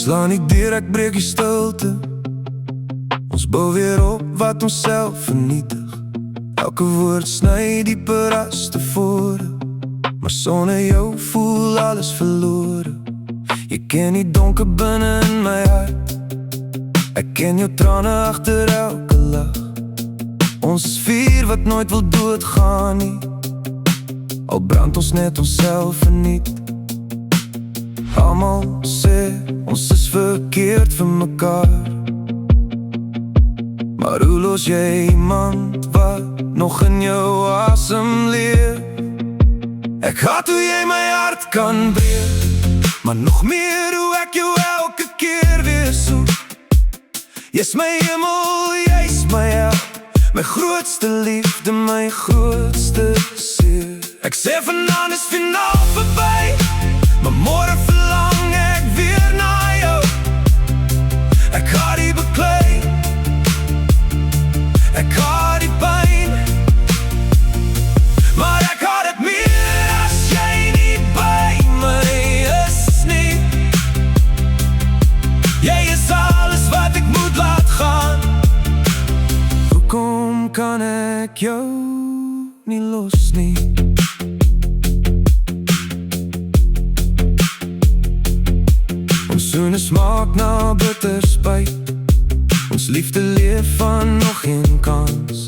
slaan nie deur, ek breek die stilte. Ons bou weer op wat ons self vernietig. Elke woord sny dieper as tevore, maar sonder jou voel alles verlore. Jy ken die donker binne in my hart, ek ken jou trane agter elke lach. Ons is vuur wat nooit wil doodgaan nie, al brand ons net onsself verniet. Almal sê ons is verkeerd vir mekaar, maar hoe los jy iemand wat nog in jou asem leef? Ek haat hoe jy my hart kan breek, maar nog meer hoe ek jou elke keer weer soek. Jy's my hemel, jy's my hel, my grootste liefde, my grootste seer. Ek sê vanaand is finaal verby, maar môre verlang ek weer na jou. Ek haat die beklei, ek haat die pyn, maar ek haat het meer as jy nie by my is nie. Jy is alles wat ek moet laat gaan. Hoekom kan ek jou nie los nie? Ons soene smaak na bitterspyt, ons liefde leef van nog geen kans.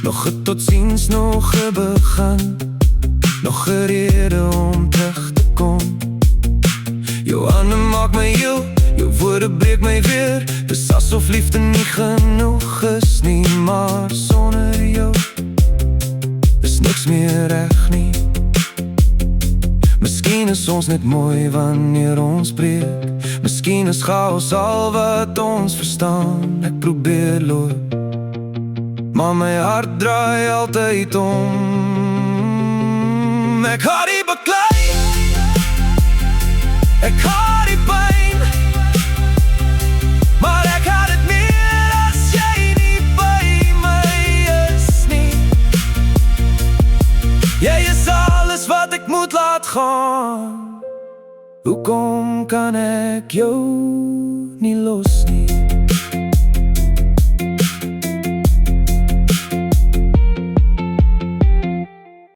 Nog 'n totsiens, nog 'n begin, nog 'n rede om terug te kom. Jou hande maak my heel, jou woorde breek my weer. Dis asof liefde nie genoeg is nie, maar sonder jou is niks meer reg nie. Miskien is ons net mooi wanneer ons breek, miskien is chaos al wat ons verstaan. Ek probeer loop, maar my hart draai altyd om. Ek haat die beklei, ek haat die pyn, maar ek haat het meer as jy nie by my is nie. Jy is alles wat ek moet laat gaan. Hoekom kan ek jou nie los nie?